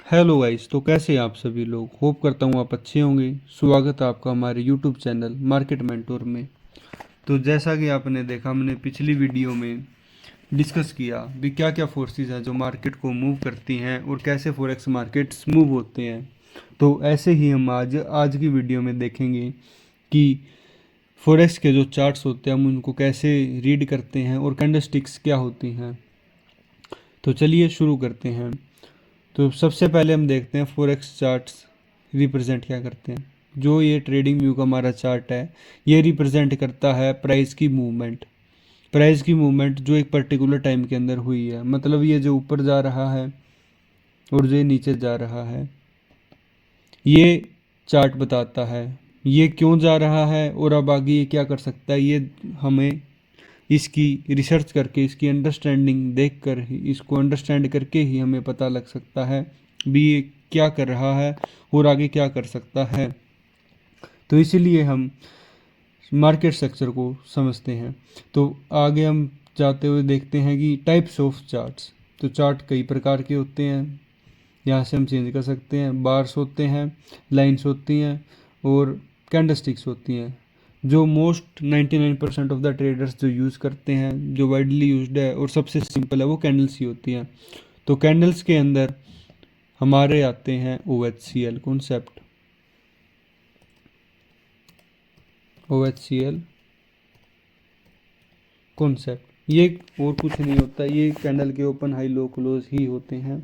Hello guys, तो कैसे हैं आप सभी लोग। होप करता हूँ आप अच्छे होंगे। स्वागत है आपका हमारे यूट्यूब चैनल मार्केट मेंटोर में। तो जैसा कि आपने देखा, हमने पिछली वीडियो में डिस्कस किया भी क्या क्या फोर्सेस हैं जो मार्केट को मूव करती हैं और कैसे फॉरेक्स मार्केट्स मूव होते हैं। तो ऐसे ही हम आज की वीडियो में देखेंगे कि फॉरेक्स के जो चार्ट्स होते हैं हम उनको कैसे रीड करते हैं और कैंडलस्टिक्स क्या होती हैं। तो चलिए शुरू करते हैं। तो सबसे पहले हम देखते हैं फॉरेक्स चार्ट्स रिप्रेजेंट क्या करते हैं। जो ये ट्रेडिंग व्यू का हमारा चार्ट है, ये रिप्रेजेंट करता है प्राइस की मूवमेंट। प्राइस की मूवमेंट जो एक पर्टिकुलर टाइम के अंदर हुई है, मतलब ये जो ऊपर जा रहा है और जो ये नीचे जा रहा है, ये चार्ट बताता है ये क्यों जा रहा है और अब आगे ये क्या कर सकता है। ये हमें इसकी रिसर्च करके, इसकी अंडरस्टैंडिंग देख कर ही, इसको अंडरस्टैंड करके ही हमें पता लग सकता है भी ये क्या कर रहा है और आगे क्या कर सकता है। तो इसीलिए हम मार्केट स्ट्रक्चर को समझते हैं। तो आगे हम जाते हुए देखते हैं कि टाइप्स ऑफ चार्ट्स। तो चार्ट कई प्रकार के होते हैं, यहाँ से हम चेंज कर सकते हैं। बार्स होते हैं, लाइंस होती हैं और कैंडलस्टिक्स होती हैं। जो मोस्ट 99% ऑफ द ट्रेडर्स जो यूज़ करते हैं, जो वाइडली यूज्ड है और सबसे सिंपल है, वो कैंडल्स ही होती हैं। तो कैंडल्स के अंदर हमारे आते हैं OHCL कॉन्सेप्ट। OHCL कॉन्सेप्ट ये और कुछ नहीं होता, ये कैंडल के ओपन हाई लो क्लोज ही होते हैं।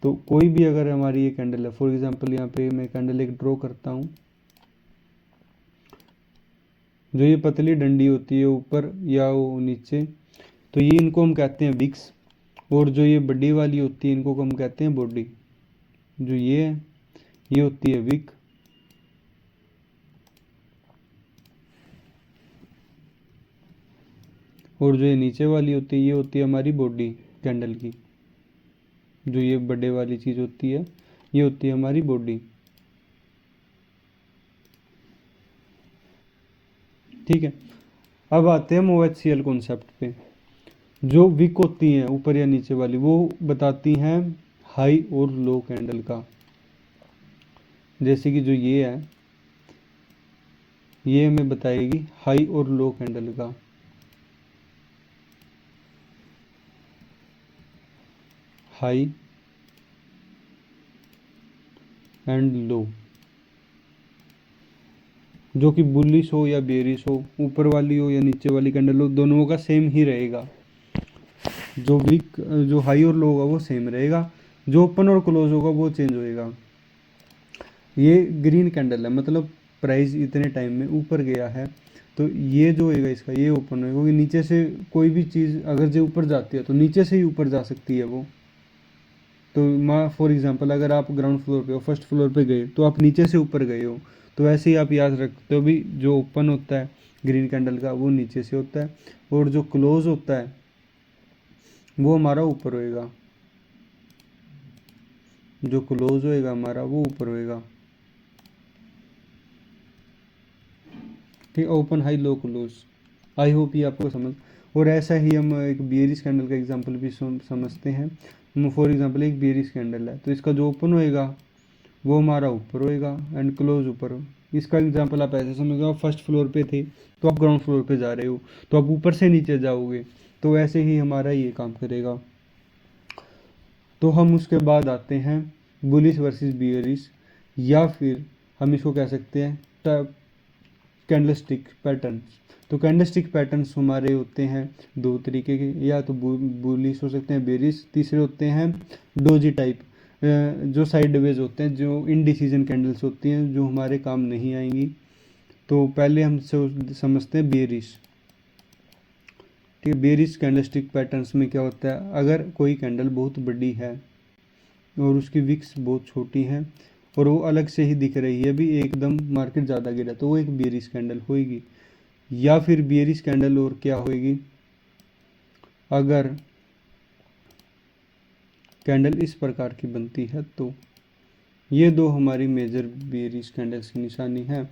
तो कोई भी अगर हमारी ये कैंडल है, फॉर एग्जांपल यहाँ पे मैं कैंडल एक ड्रॉ करता हूँ। जो ये पतली डंडी होती है ऊपर या वो नीचे, तो ये इनको हम कहते हैं विक्स। और जो ये बड़ी वाली होती है इनको हम कहते हैं बॉडी। जो ये है ये होती है विक, और जो ये नीचे वाली होती है ये होती है हमारी बॉडी कैंडल की। जो ये बड़े वाली चीज़ होती है ये होती है हमारी बॉडी। ठीक है, अब आते हैं हम OHCL कॉन्सेप्ट पे। जो विक होती हैं ऊपर या नीचे वाली, वो बताती हैं हाई और लो कैंडल का। जैसे कि जो ये है, ये हमें बताएगी हाई और लो कैंडल का। हाई एंड लो, जो कि बुलिश हो या बेरिश हो, ऊपर वाली हो या नीचे वाली कैंडल हो, दोनों का सेम ही रहेगा। जो विक, जो हाई और लो होगा वो सेम रहेगा, जो ओपन और क्लोज होगा वो चेंज होएगा। ये ग्रीन कैंडल है, मतलब प्राइस इतने टाइम में ऊपर गया है, तो ये जो होएगा इसका ये ओपन होएगा, क्योंकि नीचे से कोई भी चीज़ अगर जो ऊपर जाती है तो नीचे से ही ऊपर जा सकती है वो। तो माँ फॉर एग्जांपल अगर आप ग्राउंड फ्लोर पे हो, फर्स्ट फ्लोर पे गए तो आप नीचे से ऊपर गए हो, तो ऐसे ही आप याद रखते हो भी जो ओपन होता है ग्रीन कैंडल का वो नीचे से होता है, और जो क्लोज होता है वो हमारा ऊपर होएगा। जो क्लोज होएगा हमारा वो ऊपर होएगा। ठीक, open high low close. I hope ये आपको समझ। और ऐसा ही हम एक बियरिश कैंडल का एग्जांपल भी समझते हैं। फॉर एग्जांपल एक बियरिश कैंडल है, तो इसका जो ओपन होएगा वो हमारा ऊपर होएगा एंड क्लोज ऊपर हो। इसका एग्जांपल आप ऐसे समझो, आप फर्स्ट फ्लोर पे थे तो आप ग्राउंड फ्लोर पे जा रहे हो, तो आप ऊपर से नीचे जाओगे, तो ऐसे ही हमारा ये काम करेगा। तो हम उसके बाद आते हैं बुलिश वर्सेस बियरिश, या फिर हम इसको कह सकते हैं कैंडलस्टिक पैटर्न। तो कैंडलस्टिक पैटर्न्स हमारे होते हैं दो तरीके के, या तो बुलिश हो सकते हैं, बेरिश। तीसरे होते हैं डोजी टाइप, जो साइडवेज होते हैं, जो इनडिसीजन कैंडल्स होती हैं, जो हमारे काम नहीं आएंगी। तो पहले हम समझते हैं बेरिश। ठीक है, बेरिश कैंडलस्टिक पैटर्न्स में क्या होता है, अगर कोई कैंडल बहुत बड़ी है और उसकी विक्स बहुत छोटी हैं और वो अलग से ही दिख रही है, भी एकदम मार्केट ज़्यादा गिरा, तो वो एक बेरिश कैंडल होएगी। या फिर बेरिश कैंडल और क्या होएगी, अगर कैंडल इस प्रकार की बनती है। तो ये दो हमारी मेजर बेरिश कैंडल्स की निशानी है।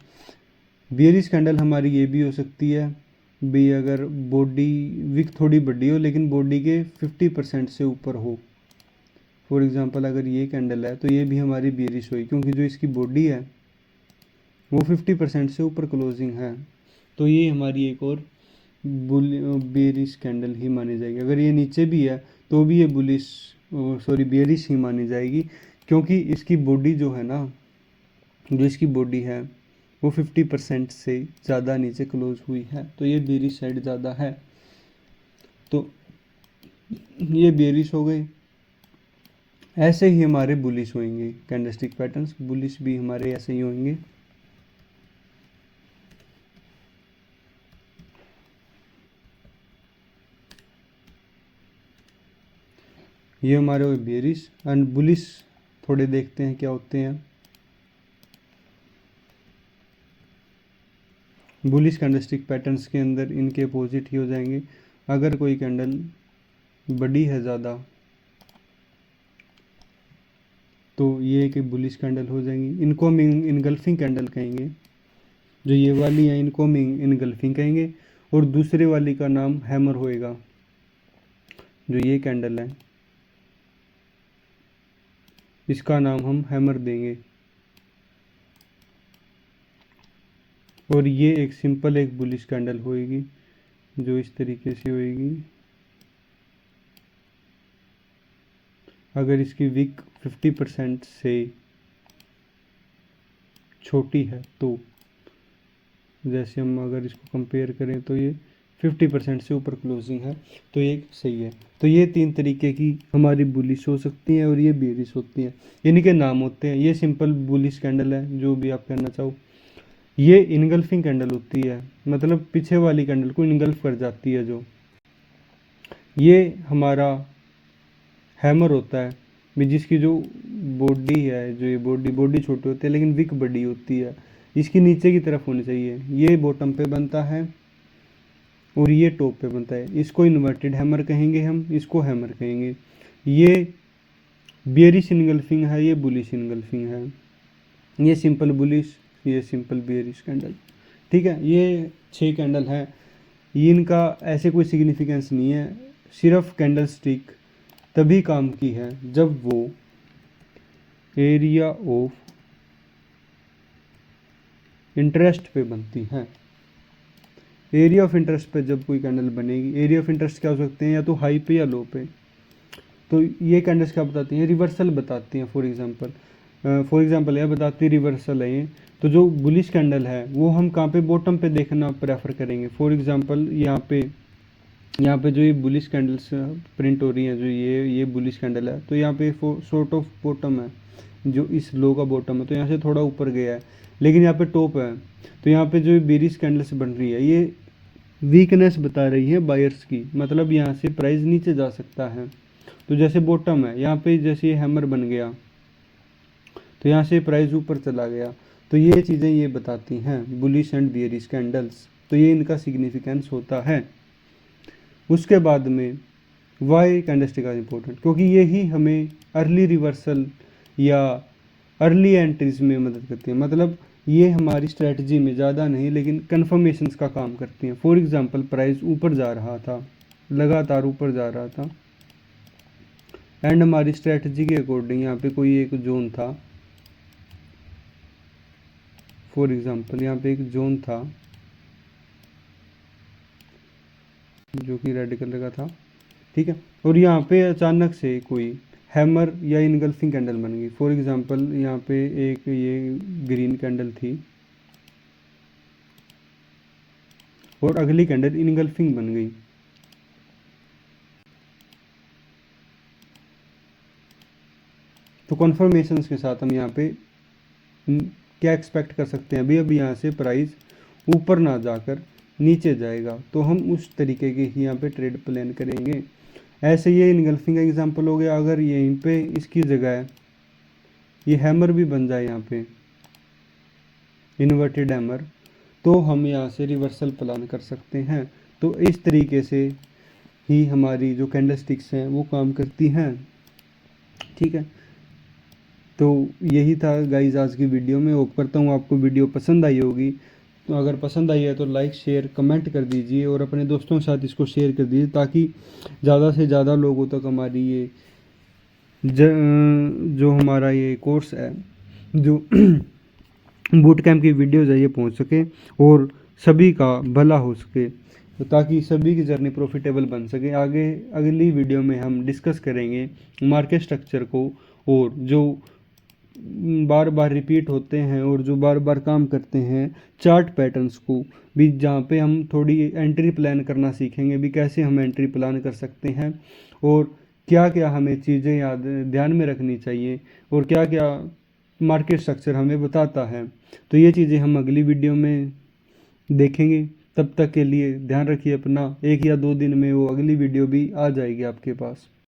बेरिश कैंडल हमारी ये भी हो सकती है भी, अगर बॉडी विक थोड़ी बड़ी हो लेकिन बॉडी के 50% से ऊपर हो। फॉर एग्जांपल अगर ये कैंडल है तो ये भी हमारी बेयरिश हुई, क्योंकि जो इसकी बॉडी है वो 50% से ऊपर क्लोजिंग है, तो ये हमारी एक और बेयरिश कैंडल ही मानी जाएगी। अगर ये नीचे भी है तो भी ये बेयरिश ही मानी जाएगी, क्योंकि इसकी बॉडी जो है ना, जो इसकी बॉडी है वो 50% से ज़्यादा नीचे क्लोज हुई है, तो ये बेयरिश साइड ज़्यादा है। तो ये बेयरिश हो गई। ऐसे ही हमारे बुलिश होंगे कैंडलस्टिक पैटर्न्स, बुलिश भी हमारे ऐसे ही होंगे। ये हमारे हुए बेयरिश एंड बुलिश। थोड़े देखते हैं क्या होते हैं। बुलिश कैंडलस्टिक पैटर्न्स के अंदर इनके अपोजिट ही हो जाएंगे। अगर कोई कैंडल बड़ी है ज़्यादा तो ये एक बुलिश कैंडल हो जाएंगी। इनको हम इनगल्फिंग कैंडल कहेंगे। जो ये वाली है इनको हम इनगल्फिंग कहेंगे, और दूसरे वाली का नाम हैमर होएगा। जो ये कैंडल है इसका नाम हम हैमर देंगे। और ये एक सिंपल एक बुलिश कैंडल होएगी जो इस तरीके से होएगी। अगर इसकी विक 50% से छोटी है तो, जैसे हम अगर इसको कंपेयर करें तो ये 50% से ऊपर क्लोजिंग है, तो ये सही है। तो ये 3 तरीके की हमारी बुलिश हो सकती हैं और ये बेयरिश होती हैं। इनके नाम होते हैं। ये सिंपल बुलिश कैंडल है, जो भी आप कहना चाहो। ये इनगल्फिंग कैंडल होती है, मतलब पीछे वाली कैंडल को इनगल्फ कर जाती है। जो ये हमारा हैमर होता है भी, जिसकी जो बॉडी है, जो ये बॉडी छोटी होती है लेकिन विक बड़ी होती है, इसकी नीचे की तरफ होनी चाहिए। ये बॉटम पे बनता है और ये टॉप पे बनता है। इसको इन्वर्टेड हैमर कहेंगे, हम इसको हैमर कहेंगे। ये बेयरिश इनगल्फिंग है, ये बुलिश इनगल्फिंग है। ये सिंपल बुलिश, ये सिंपल बेयरिश कैंडल। ठीक है, ये 6 कैंडल हैं। इनका ऐसे कोई सिग्निफिकेंस नहीं है। सिर्फ कैंडल स्टिक तभी काम की है जब वो एरिया ऑफ इंटरेस्ट पे बनती है। एरिया ऑफ इंटरेस्ट पे जब कोई कैंडल बनेगी, एरिया ऑफ इंटरेस्ट क्या हो सकते हैं, या तो हाई पे या लो पे। तो ये कैंडल्स क्या बताती हैं, रिवर्सल बताती हैं। फॉर एग्जांपल यह बताती है रिवर्सल है ये। तो जो बुलिश कैंडल है वो हम कहाँ पे, बॉटम पे देखना प्रेफर करेंगे। फॉर एग्जांपल यहाँ पे जो ये बुलिश कैंडल्स प्रिंट हो रही हैं, जो ये बुलिश कैंडल है, तो यहाँ पे सॉर्ट ऑफ बॉटम है, जो इस लो का बॉटम है, तो यहाँ से थोड़ा ऊपर गया है, लेकिन यहाँ पे टॉप है। तो यहाँ पे जो बेयरिश कैंडल्स बन रही है ये वीकनेस बता रही है बायर्स की, मतलब यहाँ से प्राइस नीचे जा सकता है। तो जैसे बॉटम है, यहाँ पे जैसे ये हैमर बन गया तो यहाँ से प्राइस ऊपर चला गया। तो ये चीज़ें ये बताती हैं बुलिश एंड बेयरिश कैंडल्स। तो ये इनका सिग्निफिकेंस होता है। उसके बाद में वाई कैंडलस्टिक आर इम्पोर्टेंट, क्योंकि यही हमें अर्ली रिवर्सल या अर्ली एंट्रीज में मदद करती है। मतलब ये हमारी स्ट्रेटजी में ज़्यादा नहीं लेकिन कन्फर्मेशंस का काम करती हैं। फॉर एग्जांपल प्राइस ऊपर जा रहा था, लगातार ऊपर जा रहा था, एंड हमारी स्ट्रेटजी के अकॉर्डिंग यहाँ पे कोई एक जोन था। फॉर एग्जांपल यहाँ पे एक जोन था जो कि रेड कलर का था, ठीक है, और यहाँ पे अचानक से कोई हैमर या इनगल्फिंग कैंडल बन गई। फॉर एग्जांपल यहाँ पे एक ये ग्रीन कैंडल थी और अगली कैंडल इनगल्फिंग बन गई। तो कन्फर्मेशंस के साथ हम यहाँ पे क्या एक्सपेक्ट कर सकते हैं, अभी यहाँ से प्राइस ऊपर ना जाकर नीचे जाएगा, तो हम उस तरीके के ही यहाँ पे ट्रेड प्लान करेंगे। ऐसे ये इनगल्फिंग का एग्जांपल हो गया। अगर यहीं पे इसकी जगह ये हैमर भी बन जाए, यहाँ पे इन्वर्टेड हैमर, तो हम यहाँ से रिवर्सल प्लान कर सकते हैं। तो इस तरीके से ही हमारी जो कैंडलस्टिक्स हैं वो काम करती हैं। ठीक है, तो यही था गाइज आज की वीडियो में। होप करता हूँ आपको वीडियो पसंद आई होगी। तो अगर पसंद आई है तो लाइक शेयर कमेंट कर दीजिए और अपने दोस्तों के साथ इसको शेयर कर दीजिए, ताकि ज़्यादा से ज़्यादा लोगों तक हमारी ये जो हमारा ये कोर्स है, जो बूट कैंप की वीडियोज़ है, ये पहुंच सके और सभी का भला हो सके, तो ताकि सभी की जर्नी प्रॉफिटेबल बन सके। आगे अगली वीडियो में हम डिस्कस करेंगे मार्केट स्ट्रक्चर को, और जो बार बार रिपीट होते हैं और जो बार बार काम करते हैं चार्ट पैटर्न्स को भी, जहाँ पे हम थोड़ी एंट्री प्लान करना सीखेंगे भी, कैसे हम एंट्री प्लान कर सकते हैं और क्या क्या हमें चीज़ें याद ध्यान में रखनी चाहिए और क्या क्या मार्केट स्ट्रक्चर हमें बताता है। तो ये चीज़ें हम अगली वीडियो में देखेंगे। तब तक के लिए ध्यान रखिए अपना। 1 या 2 दिन में वो अगली वीडियो भी आ जाएगी आपके पास।